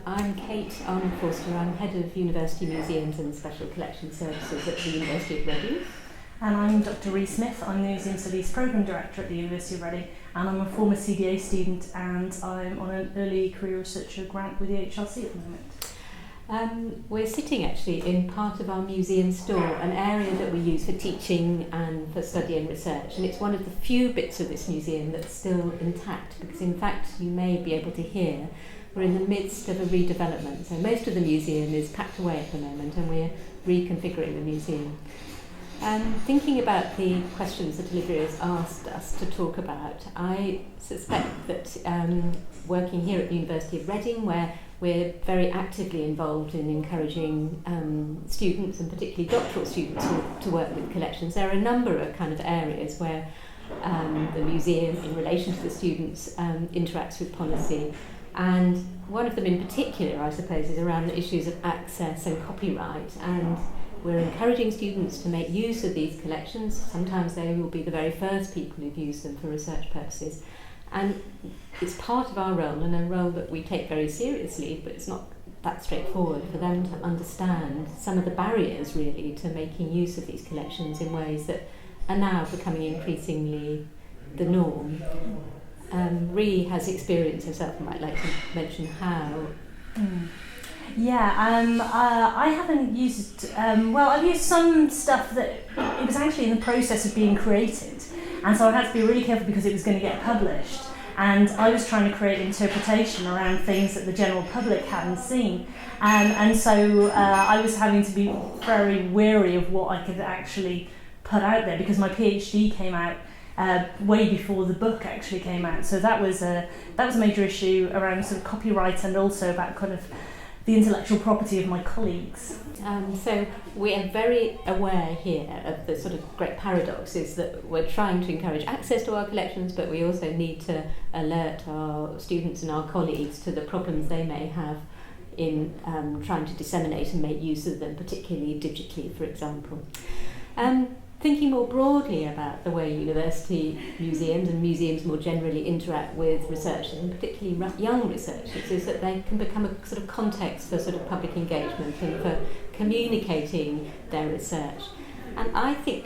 I'm Kate Arnold Forster. I'm Head of University Museums and Special Collection Services at the University of Reading. And I'm Dr. Rhys Smith. I'm the Museum Studies Programme Director at the University of Reading, and I'm a former CDA student, and I'm on an early career researcher grant with the AHRC at the moment. We're sitting actually in part of our museum store, an area that we use for teaching and for study and research, and it's one of the few bits of this museum that's still intact, because in fact you may be able to hear we're in the midst of a redevelopment. So most of the museum is packed away at the moment, and we're reconfiguring the museum. Thinking about the questions that Olivia has asked us to talk about, I suspect that working here at the University of Reading, where we're very actively involved in encouraging students, and particularly doctoral students, to work with collections, there are a number of kind of areas where the museum, in relation to the students, interacts with policy. And one of them in particular, I suppose, is around the issues of access and copyright. And we're encouraging students to make use of these collections. Sometimes they will be the very first people who've used them for research purposes. And it's part of our role, and a role that we take very seriously, but it's not that straightforward for them to understand some of the barriers, really, to making use of these collections in ways that are now becoming increasingly the norm. Rhi has experience herself and might like to mention how. I haven't used, I've used some stuff that it was actually in the process of being created, and so I had to be really careful because it was going to get published, and I was trying to create interpretation around things that the general public hadn't seen, and so I was having to be very wary of what I could actually put out there, because my PhD came out way before the book actually came out, so that was a major issue around sort of copyright, and also about kind of the intellectual property of my colleagues. So we are very aware here of the sort of great paradox is that we're trying to encourage access to our collections, but we also need to alert our students and our colleagues to the problems they may have in trying to disseminate and make use of them, particularly digitally, for example. Thinking more broadly about the way university museums and museums more generally interact with researchers, and particularly young researchers, is that they can become a sort of context for sort of public engagement and for communicating their research. And I think,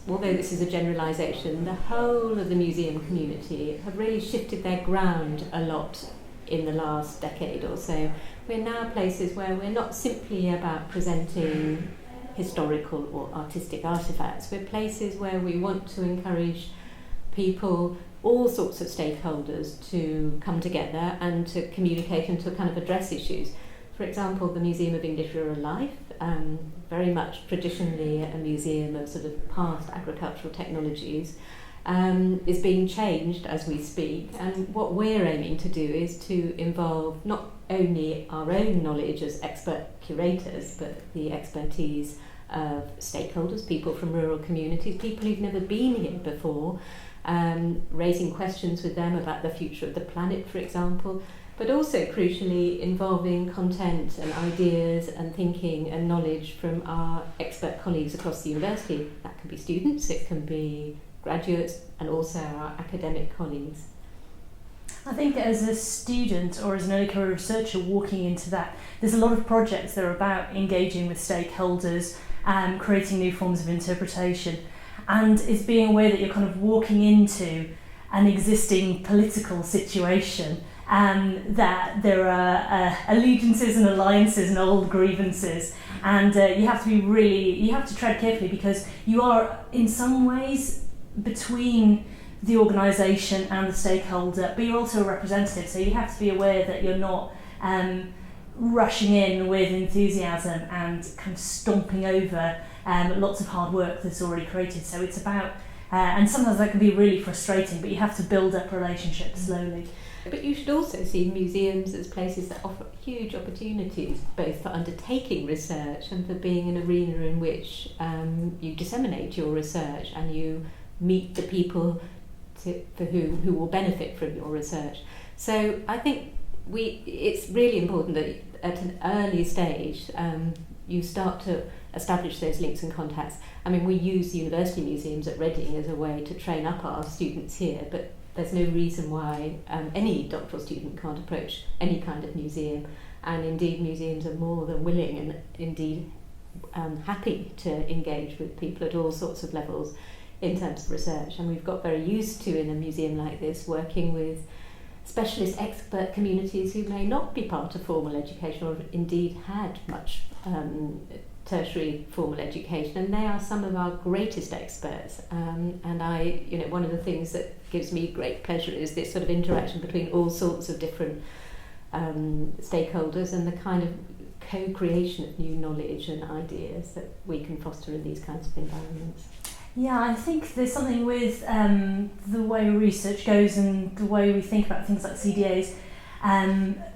although this is a generalisation, the whole of the museum community have really shifted their ground a lot in the last decade or so. We're now places where we're not simply about presenting historical or artistic artefacts. We're places where we want to encourage people, all sorts of stakeholders, to come together and to communicate and to kind of address issues. For example, the Museum of English Rural Life, very much traditionally a museum of sort of past agricultural technologies, is being changed as we speak, and what we're aiming to do is to involve not only our own knowledge as expert curators, but the expertise of stakeholders, people from rural communities, people who've never been here before, raising questions with them about the future of the planet, for example, but also crucially involving content and ideas and thinking and knowledge from our expert colleagues across the university. That can be students, it can be graduates, and also our academic colleagues. I think as a student or as an early career researcher walking into that, there's a lot of projects that are about engaging with stakeholders and creating new forms of interpretation, and it's being aware that you're kind of walking into an existing political situation, that there are allegiances and alliances and old grievances, and you have to tread carefully, because you are in some ways between the organisation and the stakeholder, but you're also a representative, so you have to be aware that you're not rushing in with enthusiasm and kind of stomping over lots of hard work that's already created. So it's about, and sometimes that can be really frustrating, but you have to build up relationships slowly. But you should also see museums as places that offer huge opportunities, both for undertaking research and for being an arena in which you disseminate your research and you meet the people who will benefit from your research. So I think it's really important that at an early stage you start to establish those links and contacts. I mean, we use university museums at Reading as a way to train up our students here, but there's no reason why any doctoral student can't approach any kind of museum and indeed museums are more than willing and indeed happy to engage with people at all sorts of levels in terms of research. And we've got very used to, in a museum like this, working with specialist expert communities who may not be part of formal education or indeed had much tertiary formal education, and they are some of our greatest experts. And one of the things that gives me great pleasure is this sort of interaction between all sorts of different stakeholders and the kind of co-creation of new knowledge and ideas that we can foster in these kinds of environments. Yeah, I think there's something with the way research goes and the way we think about things like CDAs.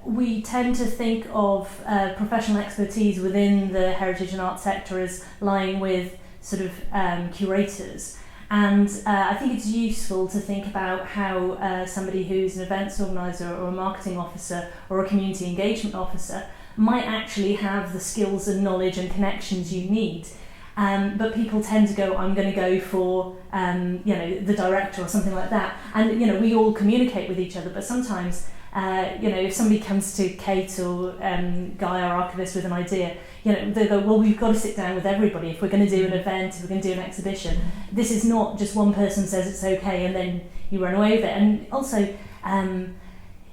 We tend to think of professional expertise within the heritage and art sector as lying with sort of curators. And I think it's useful to think about how somebody who's an events organiser or a marketing officer or a community engagement officer might actually have the skills and knowledge and connections you need. But people tend to go, I'm going to go for, the director or something like that. And, we all communicate with each other, but sometimes, if somebody comes to Kate or Guy, our archivist, with an idea, they go, well, we've got to sit down with everybody. If we're going to do an event, if we're going to do an exhibition, this is not just one person says it's okay and then you run away with it. And also,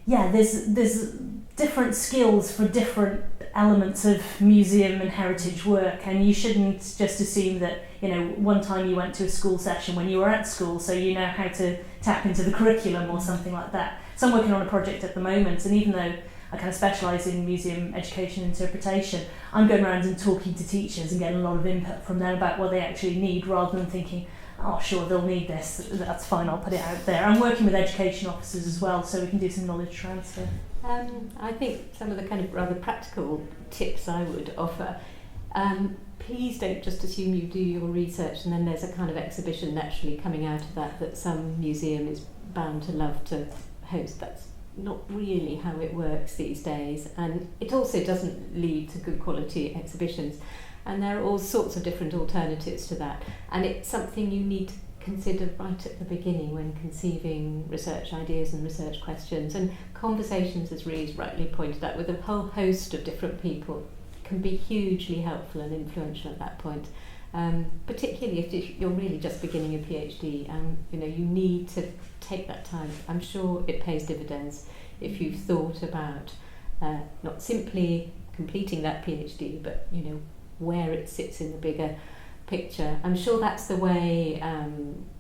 there's different skills for different elements of museum and heritage work, and you shouldn't just assume that one time you went to a school session when you were at school, so you know how to tap into the curriculum or something like that. So I'm working on a project at the moment, and even though I kind of specialise in museum education and interpretation, I'm going around and talking to teachers and getting a lot of input from them about what they actually need, rather than thinking, oh sure, they'll need this, that's fine, I'll put it out there. I'm working with education officers as well, so we can do some knowledge transfer. I think some of the kind of rather practical tips I would offer, please don't just assume you do your research and then there's a kind of exhibition naturally coming out of that some museum is bound to love to host. That's not really how it works these days, and it also doesn't lead to good quality exhibitions, and there are all sorts of different alternatives to that, and it's something you need to consider right at the beginning when conceiving research ideas and research questions. And conversations, as Rhi's rightly pointed out, with a whole host of different people can be hugely helpful and influential at that point, particularly if you're really just beginning a PhD. You need to take that time. I'm sure it pays dividends if you've thought about not simply completing that PhD, but where it sits in the bigger picture. I'm sure that's the way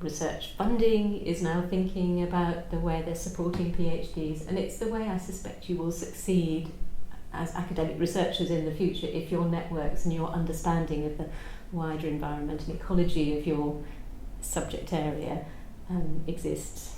research funding is now thinking about the way they're supporting PhDs, and it's the way I suspect you will succeed as academic researchers in the future if your networks and your understanding of the wider environment and ecology of your subject area exists.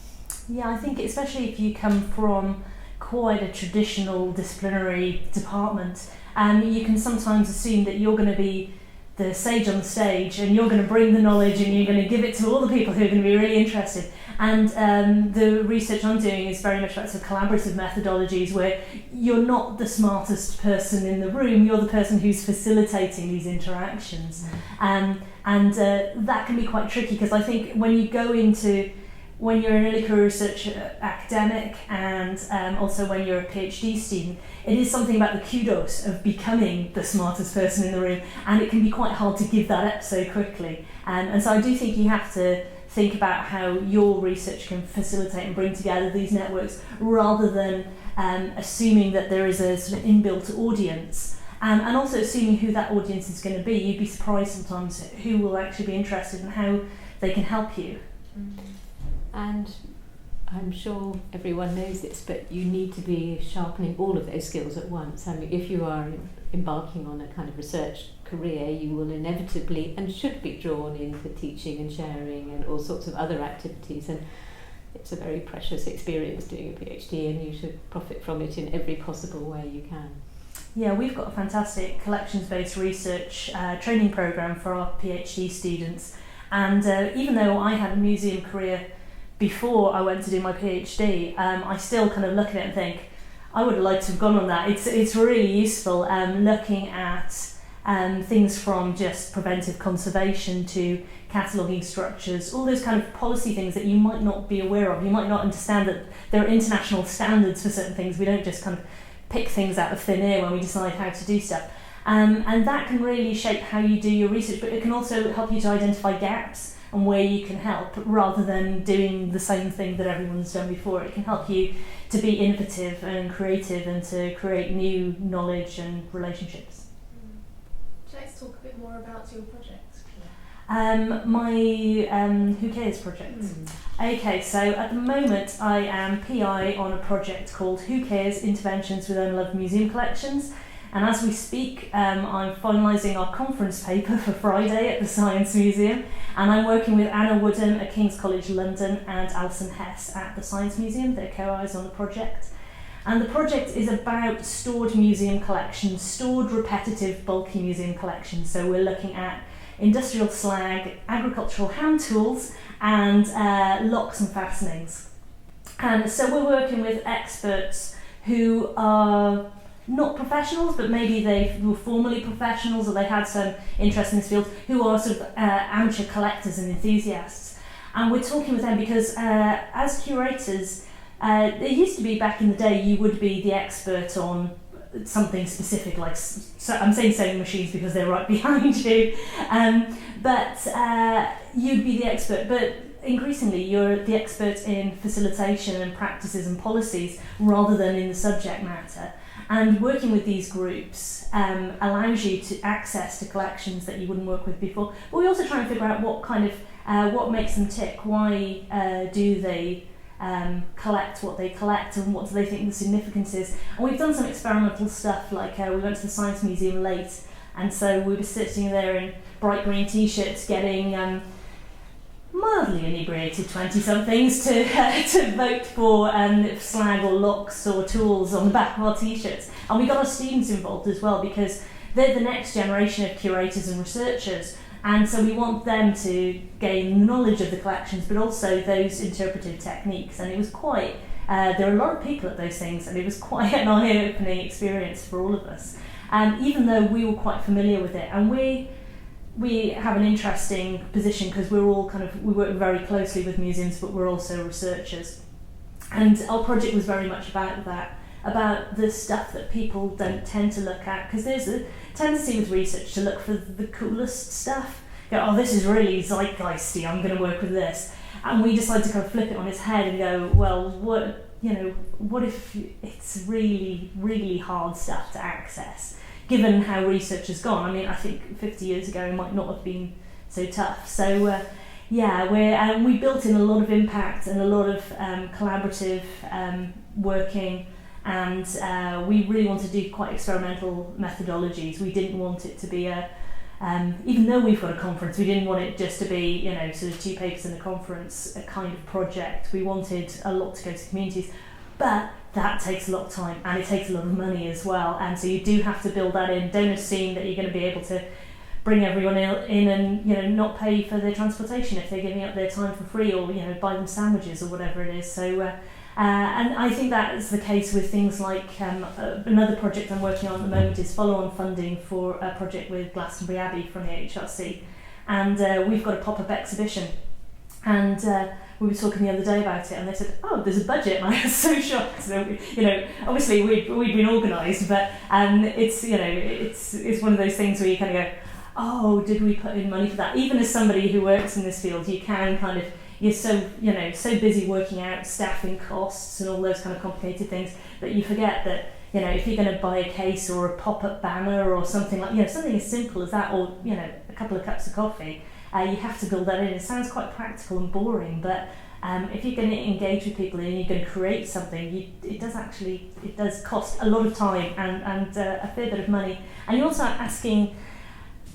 Yeah, I think especially if you come from quite a traditional disciplinary department, you can sometimes assume that you're going to be the sage on the stage and you're going to bring the knowledge and you're going to give it to all the people who are going to be really interested. And the research I'm doing is very much about sort of collaborative methodologies where you're not the smartest person in the room, you're the person who's facilitating these interactions. And that can be quite tricky, because I think when you're an early career research academic and also when you're a PhD student, it is something about the kudos of becoming the smartest person in the room, and it can be quite hard to give that up so quickly. And so I do think you have to think about how your research can facilitate and bring together these networks, rather than assuming that there is a sort of inbuilt audience. And also assuming who that audience is going to be. You'd be surprised sometimes who will actually be interested and how they can help you. And I'm sure everyone knows this, but you need to be sharpening all of those skills at once. I mean, if you are embarking on a kind of research career, you will inevitably and should be drawn into teaching and sharing and all sorts of other activities. And it's a very precious experience doing a PhD, and you should profit from it in every possible way you can. Yeah, we've got a fantastic collections-based research training programme for our PhD students. And even though I had a museum career before I went to do my PhD, I still kind of look at it and think, I would have liked to have gone on that. It's really useful looking at things from just preventive conservation to cataloguing structures, all those kind of policy things that you might not be aware of. You might not understand that there are international standards for certain things. We don't just kind of pick things out of thin air when we decide how to do stuff. And that can really shape how you do your research, but it can also help you to identify gaps and where you can help, rather than doing the same thing that everyone's done before. It can help you to be innovative and creative and to create new knowledge and relationships. Would you like to talk a bit more about your project? My Who Cares project. Okay, so at the moment I am PI on a project called Who Cares? Interventions with Unloved Museum Collections. And as we speak, I'm finalising our conference paper for Friday at the Science Museum, and I'm working with Anna Woodham at King's College London and Alison Hess at the Science Museum. They're co-authors on the project. And the project is about stored museum collections, stored repetitive bulky museum collections. So we're looking at industrial slag, agricultural hand tools, and locks and fastenings. And so we're working with experts who are not professionals, but maybe they were formerly professionals or they had some interest in this field, who are sort of amateur collectors and enthusiasts. And we're talking with them because as curators, it used to be back in the day you would be the expert on something specific, like, so I'm saying sewing machines because they're right behind you, but you'd be the expert, but increasingly you're the expert in facilitation and practices and policies rather than in the subject matter. And working with these groups allows you to access to collections that you wouldn't work with before. But we also try and figure out what kind of what makes them tick. Why do they collect what they collect, and what do they think the significance is? And we've done some experimental stuff, like we went to the Science Museum late, and so we were sitting there in bright green t-shirts getting mildly inebriated 20-somethings to vote for slag or locks or tools on the back of our t-shirts. And we got our students involved as well, because they're the next generation of curators and researchers, and so we want them to gain knowledge of the collections but also those interpretive techniques. And it was quite, there are a lot of people at those things, and it was quite an eye-opening experience for all of us. And even though we were quite familiar with it, and we have an interesting position because we're all we work very closely with museums, but we're also researchers. And our project was very much about that, about the stuff that people don't tend to look at, because there's a tendency with research to look for the coolest stuff. Go, oh, this is really zeitgeisty, I'm going to work with this. And we decide to kind of flip it on its head and go, well, what if it's really, really hard stuff to access? Given how research has gone, I mean, I think 50 years ago it might not have been so tough. So we built in a lot of impact and a lot of collaborative working, and we really want to do quite experimental methodologies. We didn't want it to be even though we've got a conference, we didn't want it just to be, sort of 2 papers in a conference, a kind of project. We wanted a lot to go to communities, but that takes a lot of time and it takes a lot of money as well, and so you do have to build that in. Don't assume that you're going to be able to bring everyone in and not pay for their transportation if they're giving up their time for free, or buy them sandwiches or whatever it is. So and I think that is the case with things like another project I'm working on at the moment is follow-on funding for a project with Glastonbury Abbey from the AHRC, and we've got a pop-up exhibition, and we were talking the other day about it, and they said, oh, there's a budget, and I was so shocked. So, obviously we'd been organised, but it's one of those things where you kind of go, oh, did we put in money for that? Even as somebody who works in this field, you can you're so busy working out staffing costs and all those kind of complicated things that you forget that, if you're going to buy a case or a pop-up banner or something like, something as simple as that, or, a couple of cups of coffee, you have to build that in. It sounds quite practical and boring, but if you're going to engage with people and you're going to create something, it does cost a lot of time and a fair bit of money. And you're also asking,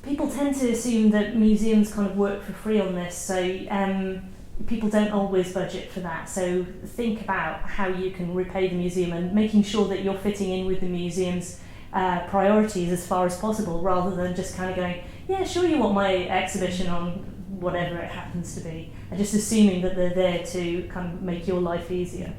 people tend to assume that museums kind of work for free on this, so people don't always budget for that. So think about how you can repay the museum and making sure that you're fitting in with the museum's priorities as far as possible, rather than just kind of going, yeah, sure, you want my exhibition on whatever it happens to be, and just assuming that they're there to kind of make your life easier.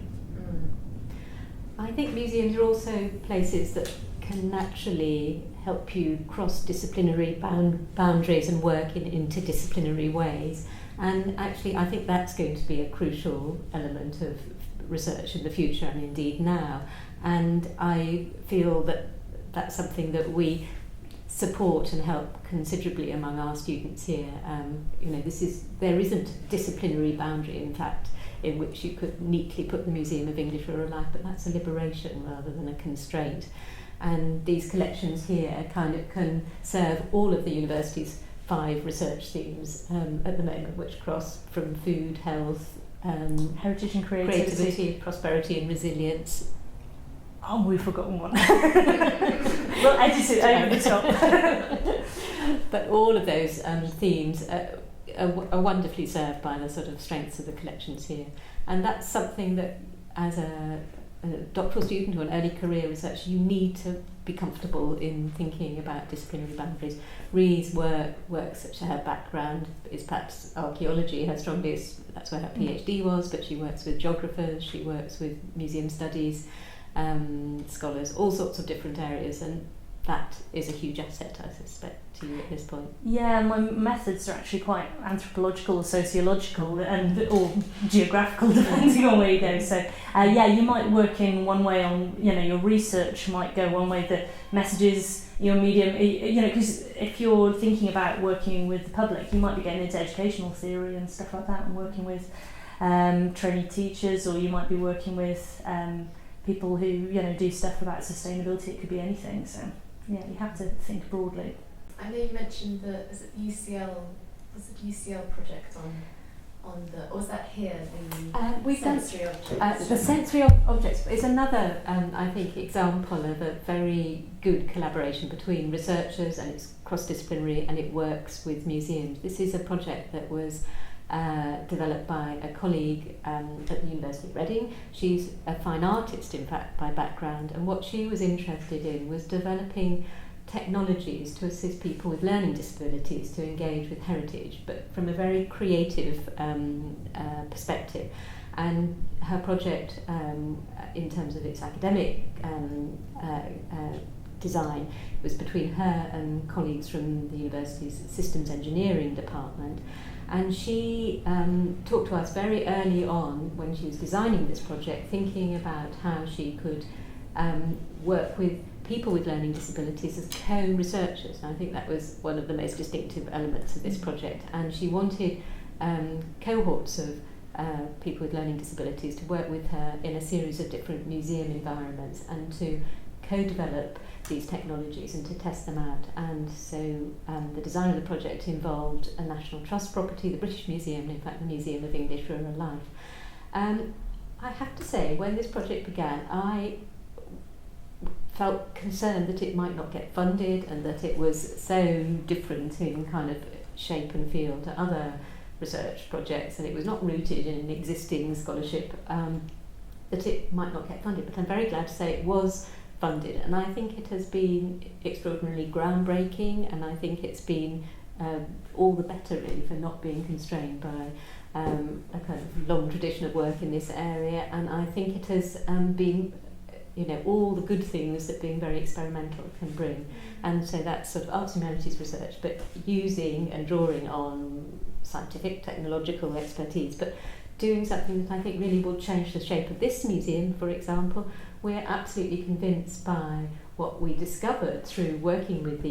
I think museums are also places that can naturally help you cross disciplinary boundaries and work in interdisciplinary ways. And actually, I think that's going to be a crucial element of research in the future, and indeed now. And I feel that that's something that we support and help considerably among our students here. There isn't a disciplinary boundary, in fact, in which you could neatly put the Museum of English Rural Life, but that's a liberation rather than a constraint. And these collections here kind of can serve all of the university's 5 research themes at the moment, which cross from food, health, heritage and creativity, prosperity and resilience. Oh, we've forgotten one. We'll edit it over the top. But all of those themes are wonderfully served by the sort of strengths of the collections here. And that's something that, as a doctoral student or an early career researcher, you need to be comfortable in thinking about disciplinary boundaries. Rhi's work, such as her background is perhaps archaeology, her strongest, that's where her PhD was, but she works with geographers, she works with museum studies, scholars, all sorts of different areas, and that is a huge asset, I suspect, to you at this point. Yeah, my methods are actually quite anthropological, sociological, or geographical, depending on where you go. So, you might work in one way on, your research might go one way, the messages, your medium, because if you're thinking about working with the public, you might be getting into educational theory and stuff like that, and working with trainee teachers, or you might be working with people who, do stuff about sustainability. It could be anything. So, yeah, you have to think broadly. I know you mentioned the UCL project on the, or was that here, the sensory objects? The sensory objects is another, I think, example of a very good collaboration between researchers, and it's cross-disciplinary and it works with museums. This is a project that was developed by a colleague at the University of Reading. She's a fine artist, in fact, by background, and what she was interested in was developing technologies to assist people with learning disabilities to engage with heritage, but from a very creative perspective. And her project, in terms of its academic design, was between her and colleagues from the university's systems engineering department. And she talked to us very early on when she was designing this project, thinking about how she could work with people with learning disabilities as co-researchers. And I think that was one of the most distinctive elements of this project. And she wanted cohorts of people with learning disabilities to work with her in a series of different museum environments and to co-develop these technologies and to test them out. And so the design of the project involved a National Trust property, the British Museum, and in fact the Museum of English Rural Life. I have to say, when this project began, I felt concerned that it might not get funded and that it was so different in kind of shape and feel to other research projects, and it was not rooted in an existing scholarship, that it might not get funded. But I'm very glad to say it was funded, and I think it has been extraordinarily groundbreaking, and I think it's been all the better really for not being constrained by a kind of long tradition of work in this area. And I think it has been all the good things that being very experimental can bring. And so that's sort of arts humanities research, but using and drawing on scientific, technological expertise, but doing something that I think really will change the shape of this museum, for example. We're absolutely convinced by what we discovered through working with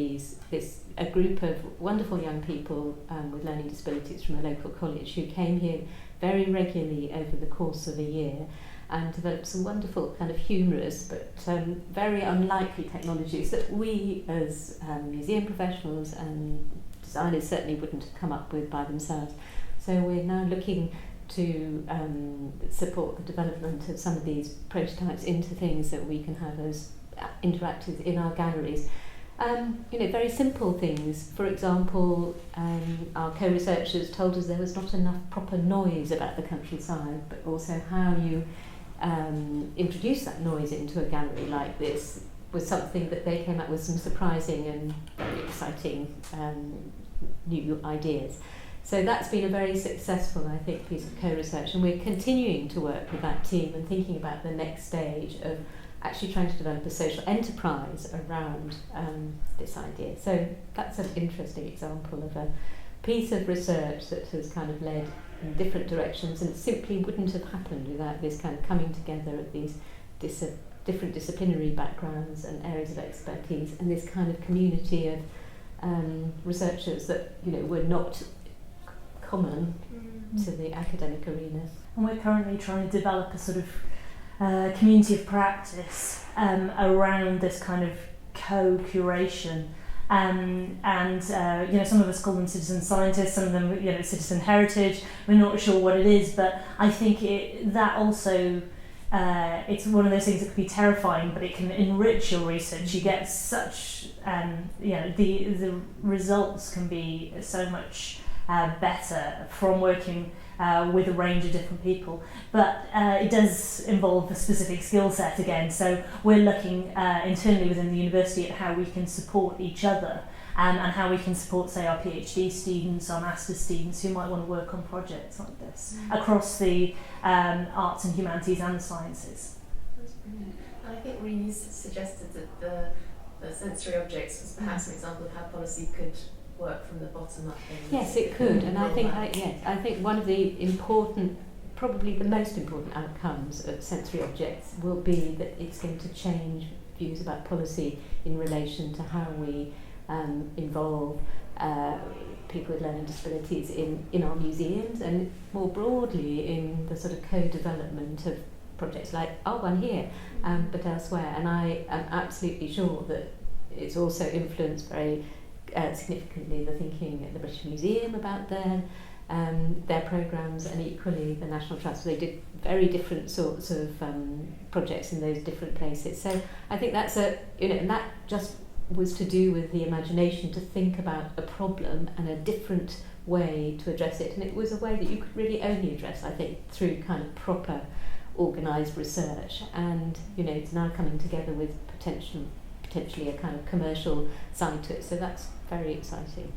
a group of wonderful young people with learning disabilities from a local college who came here very regularly over the course of a year and developed some wonderful kind of humorous but very unlikely technologies that we as museum professionals and designers certainly wouldn't have come up with by themselves. So we're now looking to support the development of some of these prototypes into things that we can have as interactive in our galleries. Very simple things. For example, our co-researchers told us there was not enough proper noise about the countryside, but also how you introduce that noise into a gallery like this was something that they came up with some surprising and very exciting new ideas. So that's been a very successful, I think, piece of co-research, and we're continuing to work with that team and thinking about the next stage of actually trying to develop a social enterprise around this idea. So that's an interesting example of a piece of research that has kind of led in different directions and simply wouldn't have happened without this kind of coming together of these different disciplinary backgrounds and areas of expertise, and this kind of community of researchers that were not common to the academic arena. And we're currently trying to develop a sort of community of practice around this kind of co-curation. Some of us call them citizen scientists, some of them, citizen heritage. We're not sure what it is, but I think that also it's one of those things that can be terrifying, but it can enrich your research. You get such, the results can be so much better from working with a range of different people, but it does involve a specific skill set again, so we're looking internally within the university at how we can support each other and how we can support, say, our PhD students, our master's students who might want to work on projects like this across the arts and humanities and the sciences. That's brilliant. And I think Rhianedd suggested that the sensory objects was perhaps an example of how policy could work from the bottom up. Yes, it could, and I think one of the important, probably the most important outcomes of sensory objects will be that it's going to change views about policy in relation to how we involve people with learning disabilities in our museums and more broadly in the sort of co-development of projects like our one here, but elsewhere. And I am absolutely sure that it's also influenced very significantly the thinking at the British Museum about their programmes, and equally the National Trust. They did very different sorts of projects in those different places. So I think that's and that just was to do with the imagination to think about a problem and a different way to address it. And it was a way that you could really only address, I think, through kind of proper organised research. And it's now coming together with potentially a kind of commercial side to it. So that's very exciting.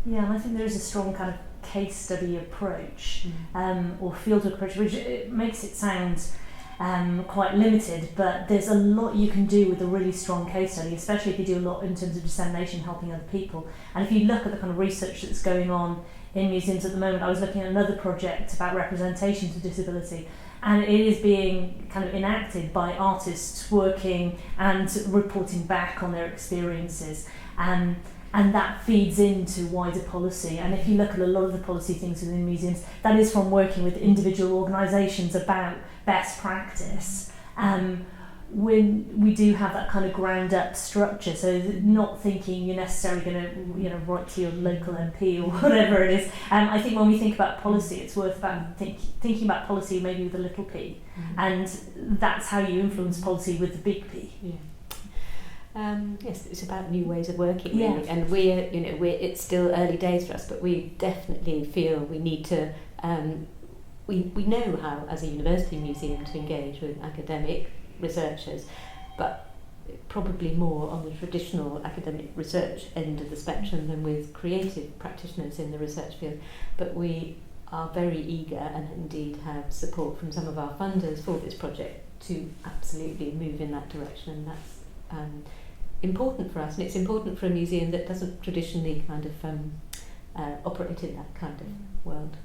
Yeah, and I think there is a strong kind of case study approach or fieldwork approach, which it makes it sound quite limited, but there's a lot you can do with a really strong case study, especially if you do a lot in terms of dissemination, helping other people. And if you look at the kind of research that's going on in museums at the moment, I was looking at another project about representation to disability, and it is being kind of enacted by artists working and reporting back on their experiences. And that feeds into wider policy. And if you look at a lot of the policy things within museums, that is from working with individual organisations about best practice. When we do have that kind of ground up structure, so not thinking you're necessarily going to write to your local MP or whatever it is. I think when we think about policy, it's worth about thinking about policy maybe with a little p, and that's how you influence policy with the big P. Yeah. Yes, it's about new ways of working, really, and it's still early days for us, but we definitely feel we need to. We know how, as a university museum, to engage with academic researchers, but probably more on the traditional academic research end of the spectrum than with creative practitioners in the research field. But we are very eager, and indeed have support from some of our funders for this project, to absolutely move in that direction, and that's important for us, and it's important for a museum that doesn't traditionally kind of operate in that kind of world.